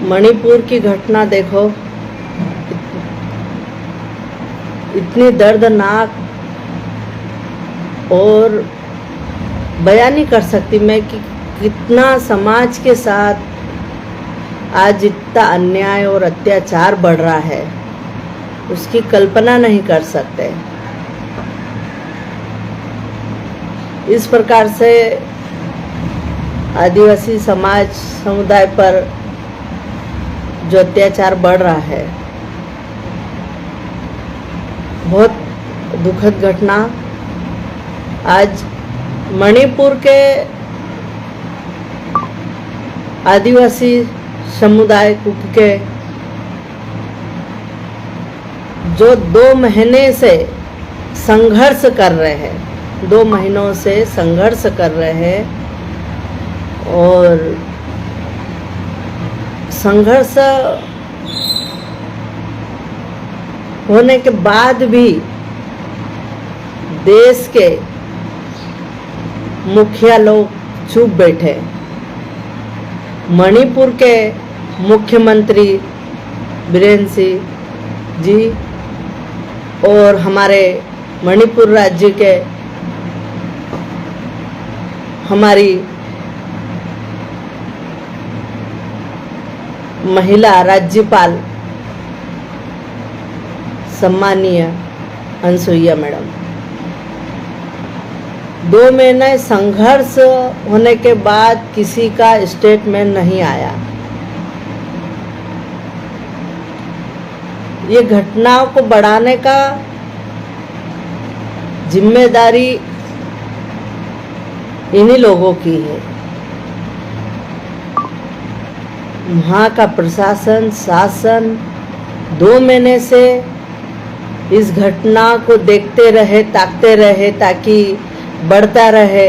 मणिपुर की घटना देखो, इतनी दर्दनाक और बयान नहीं कर सकती मैं कि कितना समाज के साथ आज इतना अन्याय और अत्याचार बढ़ रहा है, उसकी कल्पना नहीं कर सकते। इस प्रकार से आदिवासी समाज समुदाय पर जो अत्याचार बढ़ रहा है, बहुत दुखद घटना। आज मणिपुर के आदिवासी समुदाय के जो 2 महीने से संघर्ष कर रहे हैं, 2 महीनों से संघर्ष कर रहे हैं, और संघर्ष होने के बाद भी देश के मुखिया लोग चुप बैठे। मणिपुर के मुख्यमंत्री बीरेन सिंह जी और हमारे मणिपुर राज्य के हमारी महिला राज्यपाल सम्मानीय अनसुईया मैडम, 2 महीने संघर्ष होने के बाद किसी का स्टेटमेंट नहीं आया। ये घटनाओं को बढ़ाने का जिम्मेदारी इन्हीं लोगों की है। वहाँ का प्रशासन शासन 2 महीने से इस घटना को देखते रहे, ताकते रहे, ताकि बढ़ता रहे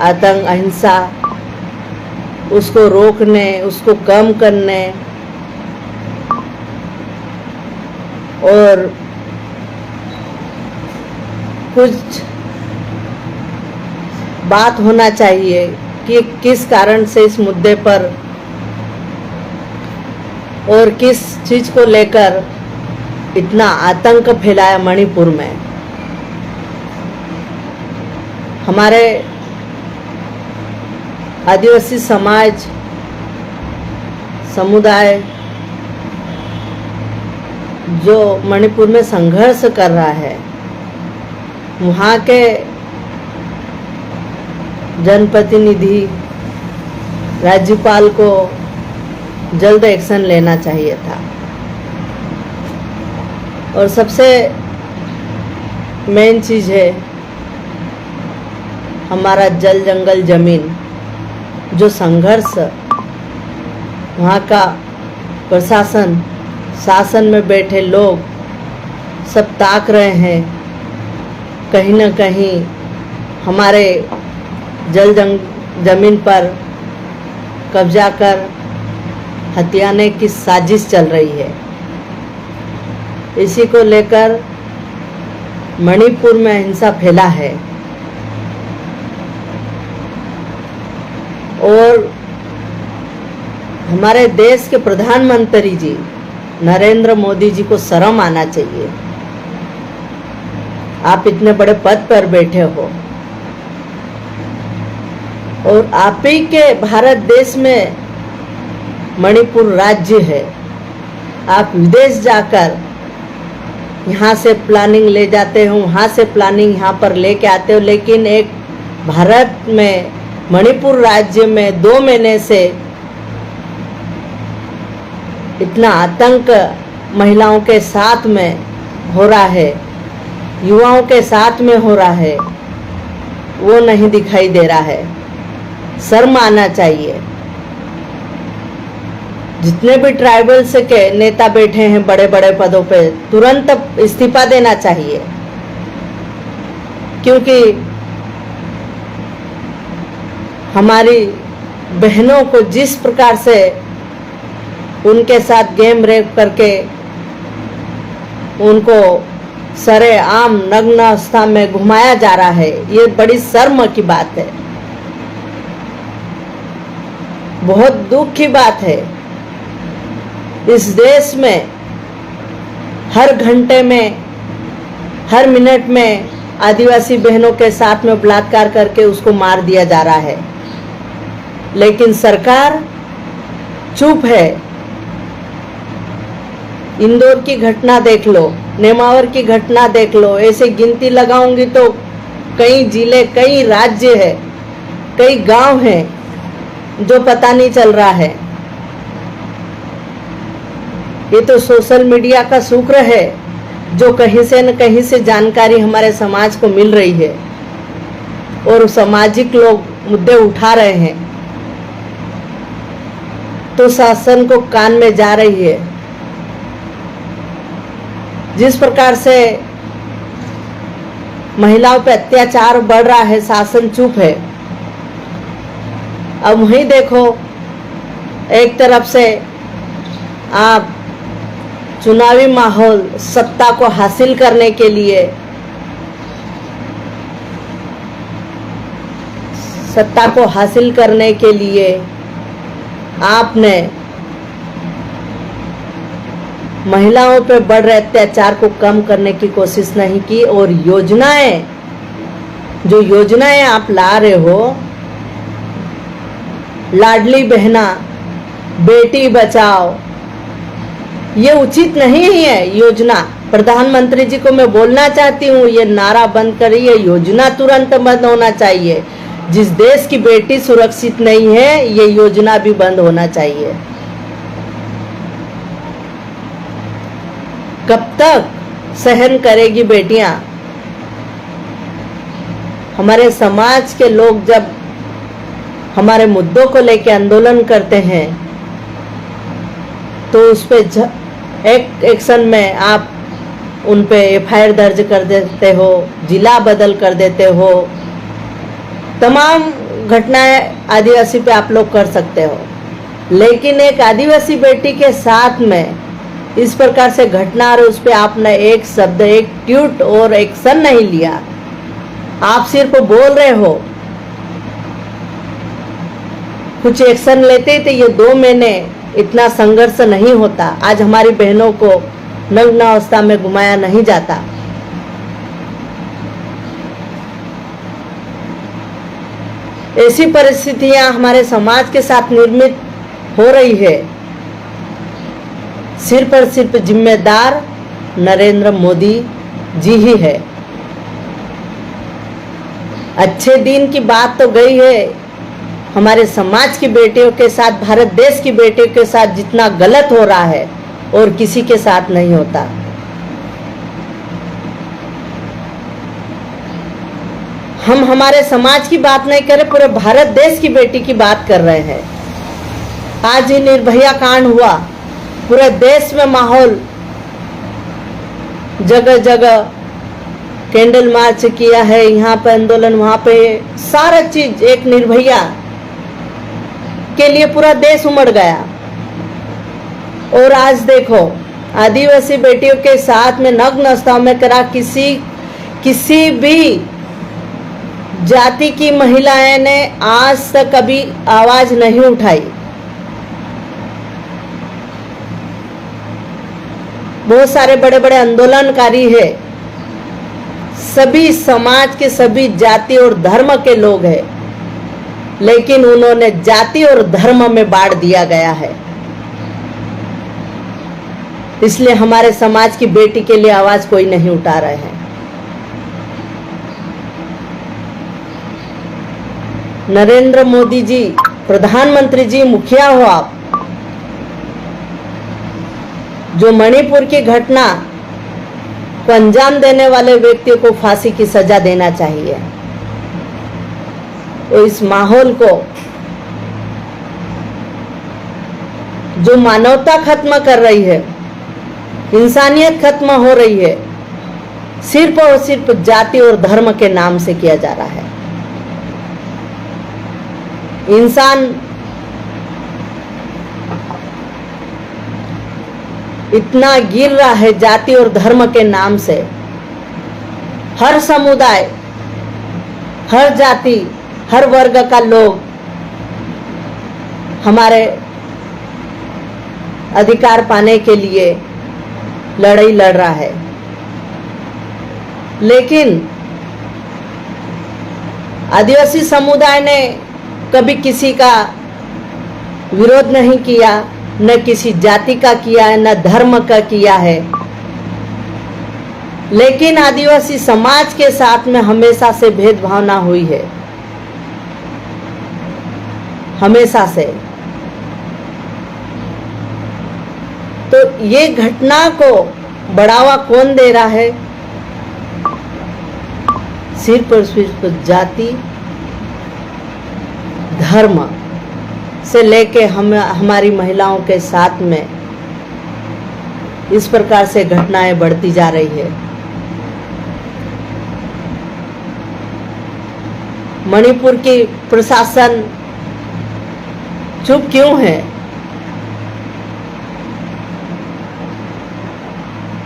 आतंक अहिंसा, उसको रोकने, उसको कम करने, और कुछ बात होना चाहिए कि किस कारण से इस मुद्दे पर और किस चीज को लेकर इतना आतंक फैलाया मणिपुर में। हमारे आदिवासी समाज समुदाय जो मणिपुर में संघर्ष कर रहा है, वहाँ के जनप्रतिनिधि राज्यपाल को जल्द एक्शन लेना चाहिए था। और सबसे मेन चीज़ है हमारा जल जंगल जमीन, जो संघर्ष वहाँ का प्रशासन शासन में बैठे लोग सब ताक रहे हैं, कहीं न कहीं हमारे जमीन पर कब्जा कर हथियाने की साजिश चल रही है। इसी को लेकर मणिपुर में हिंसा फैला है और हमारे देश के प्रधानमंत्री जी नरेंद्र मोदी जी को शर्म आना चाहिए। आप इतने बड़े पद पर बैठे हो और आप ही के भारत देश में मणिपुर राज्य है। आप विदेश जाकर यहाँ से प्लानिंग ले जाते हो, वहाँ से प्लानिंग यहाँ पर लेके आते हो, लेकिन एक भारत में मणिपुर राज्य में 2 महीने से इतना आतंक महिलाओं के साथ में हो रहा है, युवाओं के साथ में हो रहा है, वो नहीं दिखाई दे रहा है। शर्म आना चाहिए। जितने भी ट्राइबल्स के नेता बैठे हैं बड़े बड़े पदों पे, तुरंत इस्तीफा देना चाहिए, क्योंकि हमारी बहनों को जिस प्रकार से उनके साथ गेम रेप करके उनको सरेआम नग्न अवस्था में घुमाया जा रहा है, ये बड़ी शर्म की बात है, बहुत दुख की बात है। इस देश में हर घंटे में, हर मिनट में आदिवासी बहनों के साथ में बलात्कार करके उसको मार दिया जा रहा है, लेकिन सरकार चुप है। इंदौर की घटना देख लो, नेमावर की घटना देख लो, ऐसे गिनती लगाऊंगी तो कई जिले, कई राज्य है, कई गांव हैं जो पता नहीं चल रहा है। ये तो सोशल मीडिया का शुक्र है जो कहीं से न कहीं से जानकारी हमारे समाज को मिल रही है और सामाजिक लोग मुद्दे उठा रहे हैं तो शासन को कान में जा रही है। जिस प्रकार से महिलाओं पे अत्याचार बढ़ रहा है, शासन चुप है। अब वहीं देखो, एक तरफ से आप चुनावी माहौल, सत्ता को हासिल करने के लिए, सत्ता को हासिल करने के लिए आपने महिलाओं पर बढ़ रहे अत्याचार को कम करने की कोशिश नहीं की और योजनाएं, जो योजनाएं आप ला रहे हो, लाडली बहना, बेटी बचाओ, ये उचित नहीं है योजना। प्रधानमंत्री जी को मैं बोलना चाहती हूँ, ये नारा बंद करिए, योजना तुरंत बंद होना चाहिए। जिस देश की बेटी सुरक्षित नहीं है, ये योजना भी बंद होना चाहिए। कब तक सहन करेगी बेटियां? हमारे समाज के लोग जब हमारे मुद्दों को लेकर आंदोलन करते हैं तो उस पे एक एक्शन में आप उन पे एफआईआर दर्ज कर देते हो, जिला बदल कर देते हो, तमाम घटनाएं आदिवासी पे आप लोग कर सकते हो, लेकिन एक आदिवासी बेटी के साथ में इस प्रकार से घटना और उस पे आपने एक शब्द, एक ट्वीट और एक्शन नहीं लिया। आप सिर्फ बोल रहे हो, कुछ एक्शन लेते तो ये 2 महीने इतना संघर्ष नहीं होता। आज हमारी बहनों को नग्न अवस्था में घुमाया नहीं जाता। ऐसी परिस्थितियां हमारे समाज के साथ निर्मित हो रही है। सिर्फ और सिर्फ जिम्मेदार नरेंद्र मोदी जी ही है। अच्छे दिन की बात तो गई है, हमारे समाज की बेटियों के साथ, भारत देश की बेटियों के साथ जितना गलत हो रहा है और किसी के साथ नहीं होता। हम हमारे समाज की बात नहीं कर रहे, पूरे भारत देश की बेटी की बात कर रहे हैं। आज ही निर्भया कांड हुआ, पूरे देश में माहौल, जगह जगह कैंडल मार्च किया है, यहाँ पे आंदोलन, वहां पे सारा चीज, एक निर्भया के लिए पूरा देश उमड़ गया। और आज देखो, आदिवासी बेटियों के साथ में नग्न अवस्था में करा, किसी भी जाति की महिलाएं ने आज तक कभी आवाज नहीं उठाई। बहुत सारे बड़े बड़े आंदोलनकारी है, सभी समाज के, सभी जाति और धर्म के लोग हैं, लेकिन उन्होंने जाति और धर्म में बांट दिया गया है। इसलिए हमारे समाज की बेटी के लिए आवाज कोई नहीं उठा रहे हैं। नरेंद्र मोदी जी, प्रधानमंत्री जी, मुखिया हो आप, जो मणिपुर की घटना को अंजाम देने वाले व्यक्तियों को फांसी की सजा देना चाहिए। तो इस माहौल को, जो मानवता खत्म कर रही है, इंसानियत खत्म हो रही है, सिर्फ और सिर्फ जाति और धर्म के नाम से किया जा रहा है। इंसान इतना गिर रहा है जाति और धर्म के नाम से। हर समुदाय, हर जाति, हर वर्ग का लोग हमारे अधिकार पाने के लिए लड़ाई लड़ रहा है, लेकिन आदिवासी समुदाय ने कभी किसी का विरोध नहीं किया, न किसी जाति का किया है, न धर्म का किया है। लेकिन आदिवासी समाज के साथ में हमेशा से भेदभावना हुई है, हमेशा से। तो ये घटना को बढ़ावा कौन दे रहा है? सिर्फ और सिर्फ जाति, धर्म से लेके हमारी महिलाओं के साथ में इस प्रकार से घटनाएं बढ़ती जा रही है। मणिपुर की प्रशासन चुप क्यों है?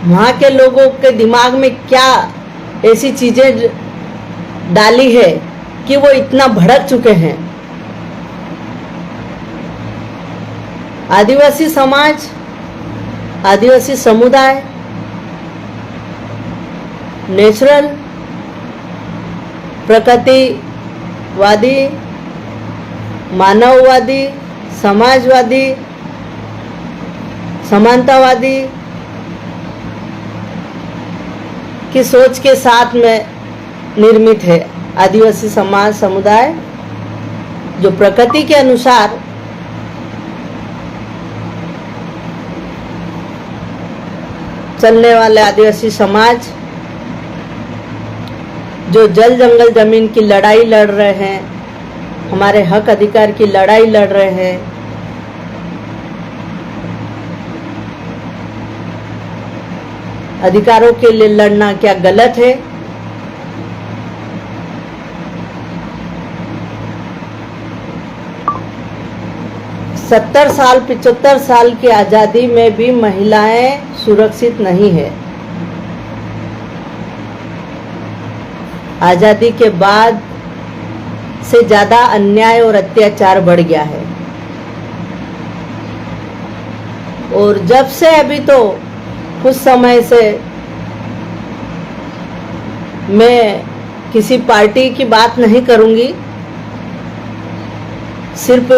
वहां के लोगों के दिमाग में क्या ऐसी चीजें डाली है कि वो इतना भड़क चुके हैं? आदिवासी समाज, आदिवासी समुदाय नेचुरल, प्रकृतिवादी, मानववादी, समाजवादी, समानतावादी की सोच के साथ में निर्मित है। आदिवासी समाज समुदाय जो प्रकृति के अनुसार चलने वाले आदिवासी समाज जो जल जंगल जमीन की लड़ाई लड़ रहे हैं, हमारे हक अधिकार की लड़ाई लड़ रहे हैं, अधिकारों के लिए लड़ना क्या गलत है? सत्तर साल 75 साल की आज़ादी में भी महिलाएं सुरक्षित नहीं है। आज़ादी के बाद से ज़्यादा अन्याय और अत्याचार बढ़ गया है। और जब से अभी तो कुछ समय से मैं किसी पार्टी की बात नहीं करूंगी, सिर्फ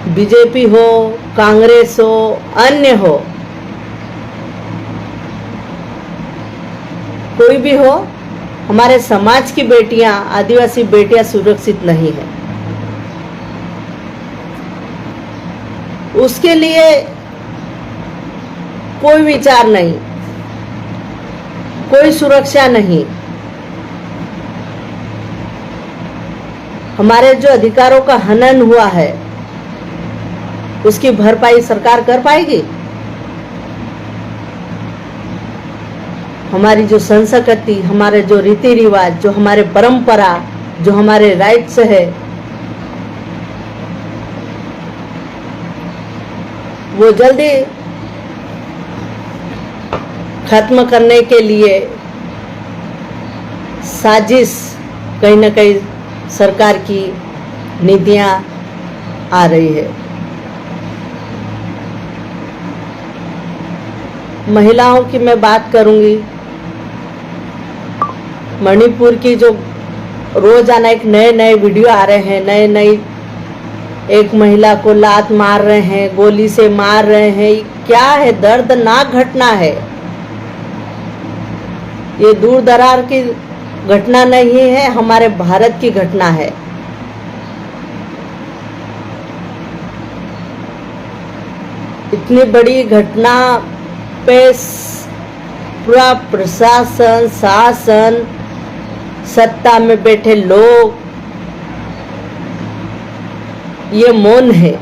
बीजेपी हो, कांग्रेस हो, अन्य हो, कोई भी हो, हमारे समाज की बेटियां, आदिवासी बेटियां सुरक्षित नहीं है। उसके लिए कोई विचार नहीं, कोई सुरक्षा नहीं। हमारे जो अधिकारों का हनन हुआ है उसकी भरपाई सरकार कर पाएगी? हमारी जो संस्कृति, हमारे जो रीति रिवाज, जो हमारे परंपरा, जो हमारे राइट्स है, वो जल्दी खत्म करने के लिए साजिश कहीं ना कहीं सरकार की नीतियां आ रही है। महिलाओं की मैं बात करूंगी। मणिपुर की जो रोजाना एक नए नए वीडियो आ रहे हैं, नए नए, एक महिला को लात मार रहे हैं, गोली से मार रहे हैं, क्या है? दर्दनाक घटना है। ये दूर दरार की घटना नहीं है, हमारे भारत की घटना है। इतनी बड़ी घटना पे पूरा प्रशासन, शासन, सत्ता में बैठे लोग ये मौन है।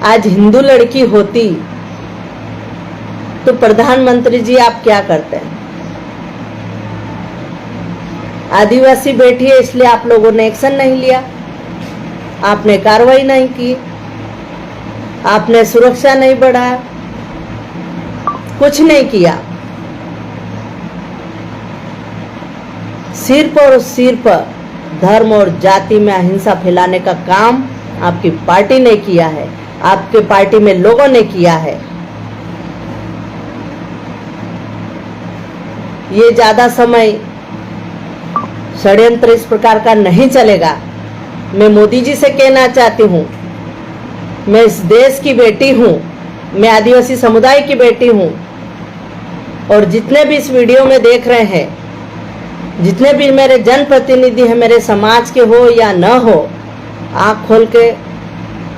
आज हिंदू लड़की होती तो प्रधानमंत्री जी आप क्या करते हैं? आदिवासी बैठी है इसलिए आप लोगों ने एक्शन नहीं लिया, आपने कार्रवाई नहीं की, आपने सुरक्षा नहीं बढ़ाया, कुछ नहीं किया। सिर्फ और सिर्फ धर्म और जाति में अहिंसा फैलाने का काम आपकी पार्टी ने किया है। आपके पार्टी में लोगों ने किया है। ये ज्यादा समय षड्यंत्र इस प्रकार का नहीं चलेगा। मैं मोदी जी से कहना चाहती हूँ, मैं इस देश की बेटी हूँ, मैं आदिवासी समुदाय की बेटी हूँ, और जितने भी इस वीडियो में देख रहे हैं, जितने भी मेरे जनप्रतिनिधि हैं, मेरे समाज के हो या न हो, आँख खोल के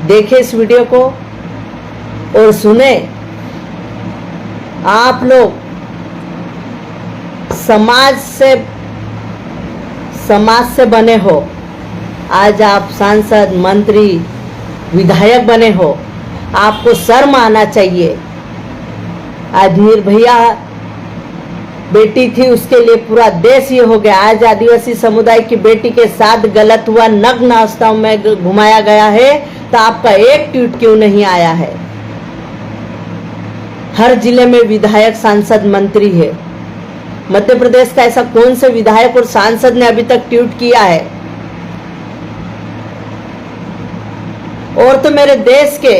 देखें इस वीडियो को और सुने। आप लोग समाज से बने हो, आज आप सांसद, मंत्री, विधायक बने हो, आपको शर्म आना चाहिए। आज निर्भया बेटी थी, उसके लिए पूरा देश ये हो गया। आज आदिवासी समुदाय की बेटी के साथ गलत हुआ, नग्न अवस्था में घुमाया गया है, तो आपका एक ट्वीट क्यों नहीं आया है? हर जिले में विधायक, सांसद, मंत्री है। मध्य प्रदेश का ऐसा कौन से विधायक और सांसद ने अभी तक ट्वीट किया है? और तो मेरे देश के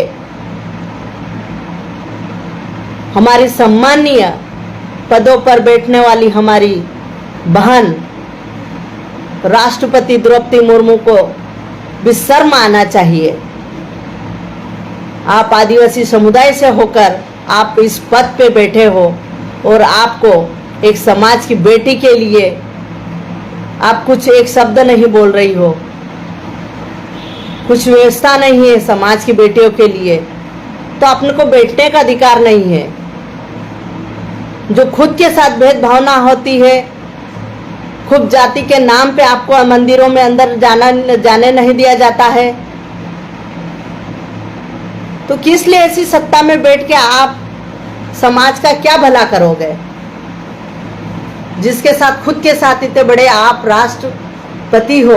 हमारी सम्मानीय पदों पर बैठने वाली हमारी बहन राष्ट्रपति द्रौपदी मुर्मू को भी शर्म आना चाहिए। आप आदिवासी समुदाय से होकर आप इस पद पे बैठे हो और आपको एक समाज की बेटी के लिए आप कुछ एक शब्द नहीं बोल रही हो, कुछ व्यवस्था नहीं है समाज की बेटियों के लिए, तो अपने को बैठने का अधिकार नहीं है। जो खुद के साथ भेदभावना होती है, खुद जाति के नाम पे आपको मंदिरों में अंदर जाने नहीं दिया जाता है, तो किस लिए ऐसी सत्ता में बैठ के आप समाज का क्या भला करोगे? जिसके साथ खुद के साथ इतने बड़े आप राष्ट्रपति हो,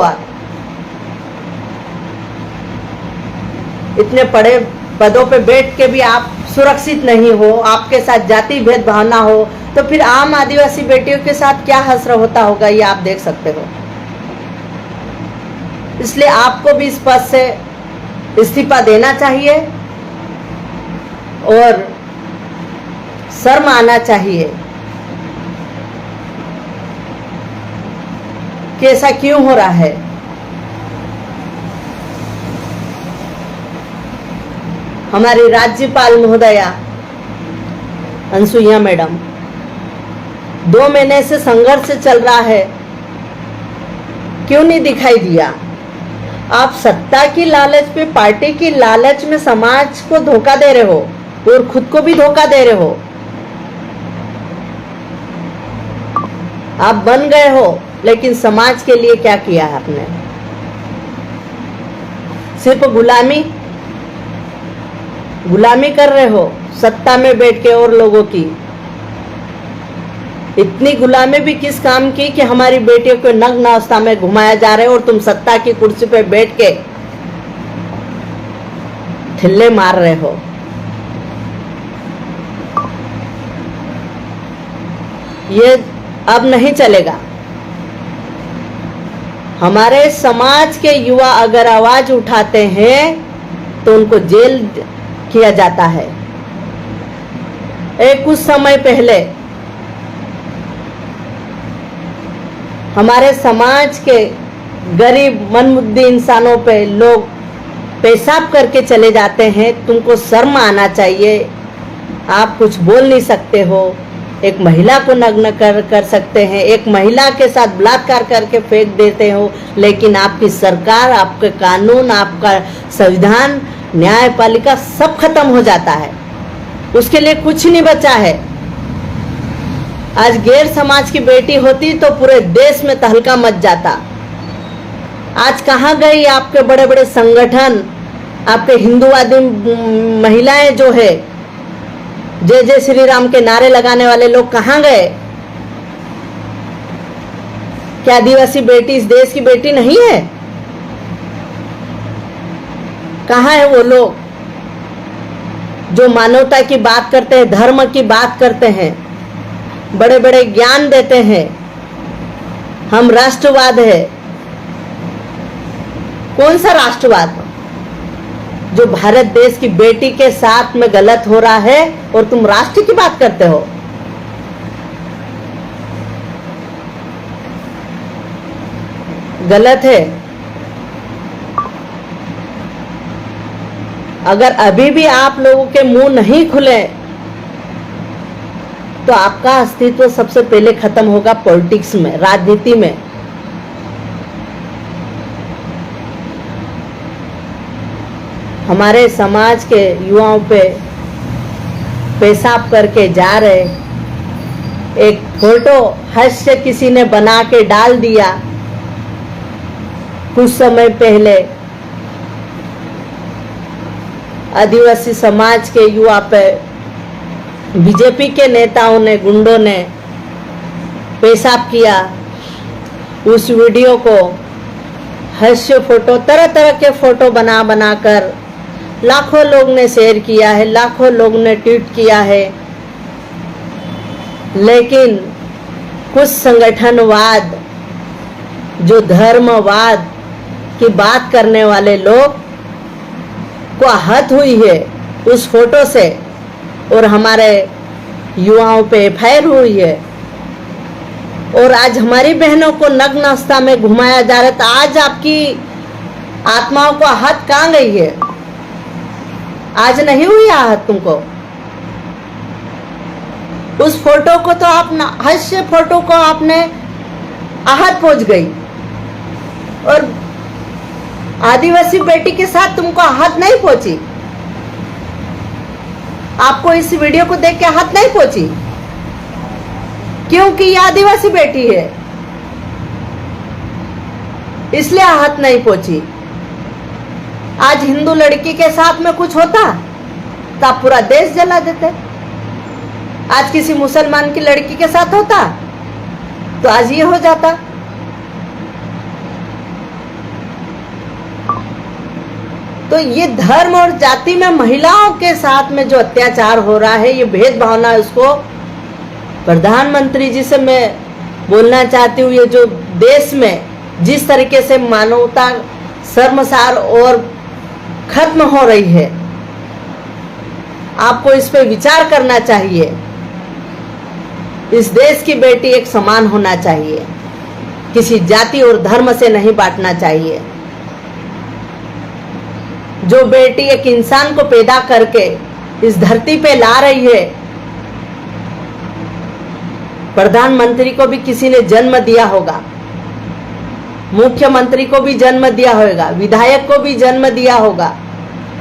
इतने बड़े पदों पे बैठ के भी आप सुरक्षित नहीं हो, आपके साथ जाति भेदभावना हो, तो फिर आम आदिवासी बेटियों के साथ क्या हश्र होता होगा, ये आप देख सकते हो। इसलिए आपको भी इस पद से इस्तीफा देना चाहिए और शर्म आना चाहिए कि ऐसा क्यों हो रहा है। हमारी राज्यपाल महोदया अनसुईया मैडम 2 महीने से संघर्ष चल रहा है, क्यों नहीं दिखाई दिया? आप सत्ता की लालच पे, पार्टी की लालच में समाज को धोखा दे रहे हो और खुद को भी धोखा दे रहे हो। आप बन गए हो, लेकिन समाज के लिए क्या किया है आपने? सिर्फ गुलामी कर रहे हो सत्ता में बैठ के और लोगों की। इतनी गुलामी भी किस काम की कि हमारी बेटियों को नग्न अवस्था में घुमाया जा रहा है और तुम सत्ता की कुर्सी पे बैठ के ठिल्ले मार रहे हो। ये अब नहीं चलेगा। हमारे समाज के युवा अगर आवाज उठाते हैं तो उनको जेल किया जाता है। कुछ समय पहले हमारे समाज के गरीब मनमुद्दी इंसानों पे लोग पेशाब करके चले जाते हैं। तुमको शर्म आना चाहिए। आप कुछ बोल नहीं सकते हो। एक महिला को नग्न कर सकते हैं, एक महिला के साथ बलात्कार करके फेंक देते हो, लेकिन आपकी सरकार, आपके कानून, आपका संविधान, न्यायपालिका सब खत्म हो जाता है। उसके लिए कुछ नहीं बचा है। आज गैर समाज की बेटी होती तो पूरे देश में तहलका मच जाता। आज कहाँ गई आपके बड़े बड़े संगठन, आपके हिंदूवादी महिलाएं जो है, जय जय श्री राम के नारे लगाने वाले लोग कहाँ गए? क्या आदिवासी बेटी इस देश की बेटी नहीं है? कहाँ है वो लोग जो मानवता की बात करते हैं, धर्म की बात करते हैं, बड़े बड़े ज्ञान देते हैं, हम राष्ट्रवाद है? कौन सा राष्ट्रवाद? जो भारत देश की बेटी के साथ में गलत हो रहा है और तुम राष्ट्र की बात करते हो। गलत है। अगर अभी भी आप लोगों के मुंह नहीं खुले तो आपका अस्तित्व सबसे पहले खत्म होगा पॉलिटिक्स में, राजनीति में। हमारे समाज के युवाओं पे पेशाब करके जा रहे, एक फोटो हास्य किसी ने बना के डाल दिया कुछ समय पहले, आदिवासी समाज के युवा पे बीजेपी के नेताओं ने, गुंडों ने पेशाब किया। उस वीडियो को हास्य फोटो, तरह तरह के फोटो बना बनाकर लाखों लोग ने शेयर किया है, लाखों लोग ने ट्वीट किया है। लेकिन कुछ संगठनवाद, जो धर्मवाद की बात करने वाले लोग को आहत हुई है उस फोटो से, और हमारे युवाओं पे एफआईआर हुई है, और आज हमारी बहनों को नग्न अवस्था में घुमाया जा रहा है। तो आज आपकी आत्माओं को आहत कहाँ गई है? आज नहीं हुई आहत तुमको? उस फोटो को तो आप हास्य फोटो को आपने आहत पहुंच गई, और आदिवासी बेटी के साथ तुमको आहत नहीं पहुंची। आपको इस वीडियो को देख के आहत नहीं पहुंची क्योंकि ये आदिवासी बेटी है, इसलिए आहत नहीं पहुंची। आज हिंदू लड़की के साथ में कुछ होता तो आप पूरा देश जला देते। आज किसी मुसलमान की लड़की के साथ होता तो आज ये हो जाता। तो ये धर्म और जाति में महिलाओं के साथ में जो अत्याचार हो रहा है, ये भेदभावना, उसको प्रधानमंत्री जी से मैं बोलना चाहती हूँ। ये जो देश में जिस तरीके से मानवता शर्मसार और खत्म हो रही है, आपको इस पे विचार करना चाहिए। इस देश की बेटी एक समान होना चाहिए, किसी जाति और धर्म से नहीं बांटना चाहिए। जो बेटी एक इंसान को पैदा करके इस धरती पे ला रही है, प्रधानमंत्री को भी किसी ने जन्म दिया होगा, मुख्यमंत्री को भी जन्म दिया होगा, विधायक को भी जन्म दिया होगा,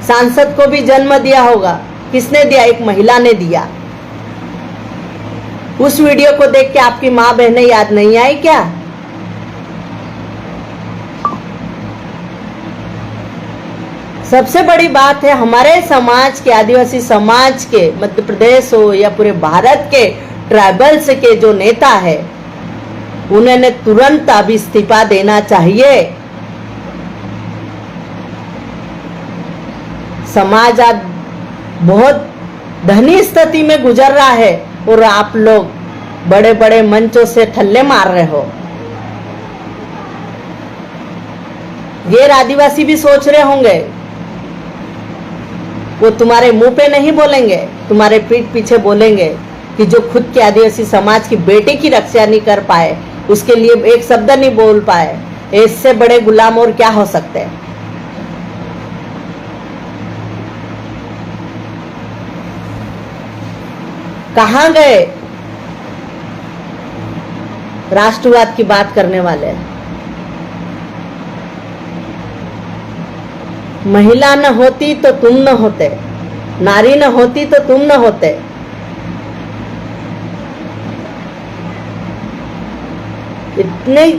सांसद को भी जन्म दिया होगा। किसने दिया? एक महिला ने दिया। उस वीडियो को देख के आपकी माँ बहनें याद नहीं आई क्या? सबसे बड़ी बात है, हमारे समाज के, आदिवासी समाज के, मध्य प्रदेश हो या पूरे भारत के ट्राइबल्स के जो नेता है, उन्होंने तुरंत अब इस्तीफा देना चाहिए। समाज आज बहुत धनी स्थिति में गुजर रहा है और आप लोग बड़े बड़े मंचों से ठल्ले मार रहे हो। गैर आदिवासी भी सोच रहे होंगे, वो तुम्हारे मुंह पे नहीं बोलेंगे, तुम्हारे पीठ पीछे बोलेंगे कि जो खुद के आदिवासी समाज की बेटे की रक्षा नहीं कर पाए, उसके लिए एक शब्द नहीं बोल पाए, इससे बड़े गुलाम और क्या हो सकते हैं। कहां गए राष्ट्रवाद की बात करने वाले? महिला न होती तो तुम न होते, नारी न होती तो तुम न होते। इतनी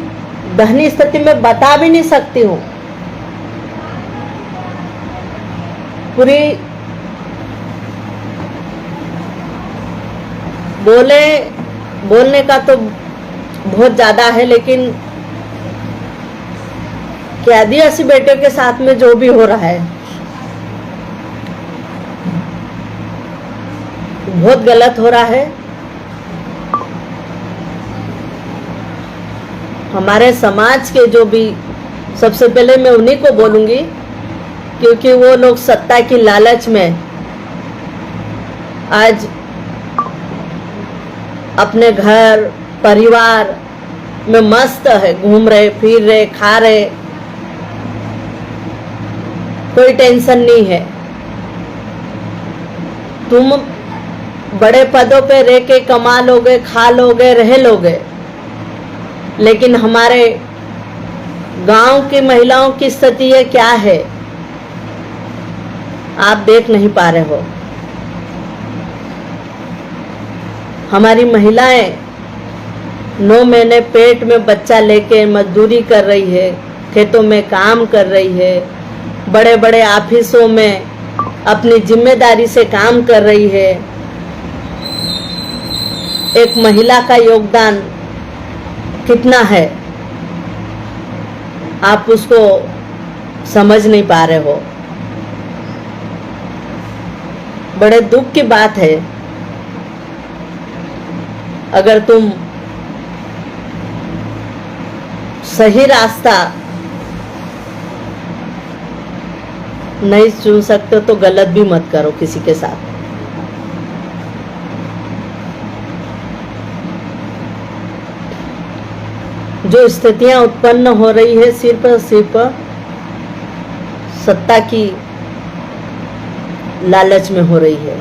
दहनी स्थिति में बता भी नहीं सकती हूं। पूरी बोलने का तो बहुत ज्यादा है, लेकिन कि आदिवासी बेटे के साथ में जो भी हो रहा है बहुत गलत हो रहा है। हमारे समाज के जो भी, सबसे पहले मैं उन्हीं को बोलूंगी क्योंकि वो लोग सत्ता की लालच में आज अपने घर परिवार में मस्त है, घूम रहे, फिर रहे, खा रहे, कोई टेंशन नहीं है। तुम बड़े पदों पे रह के कमा लोगे, खा लोगे, रह लोगे, लेकिन हमारे गांव की महिलाओं की स्थिति ये क्या है आप देख नहीं पा रहे हो। हमारी महिलाएं 9 महीने पेट में बच्चा लेके मजदूरी कर रही है, खेतों में काम कर रही है, बड़े बड़े ऑफिसों में अपनी जिम्मेदारी से काम कर रही है। एक महिला का योगदान कितना है आप उसको समझ नहीं पा रहे हो। बड़े दुख की बात है अगर तुम सही रास्ता नहीं चुन सकते तो गलत भी मत करो किसी के साथ। जो स्थितियां उत्पन्न हो रही है सिर्फ और सिर्फ सत्ता की लालच में हो रही है।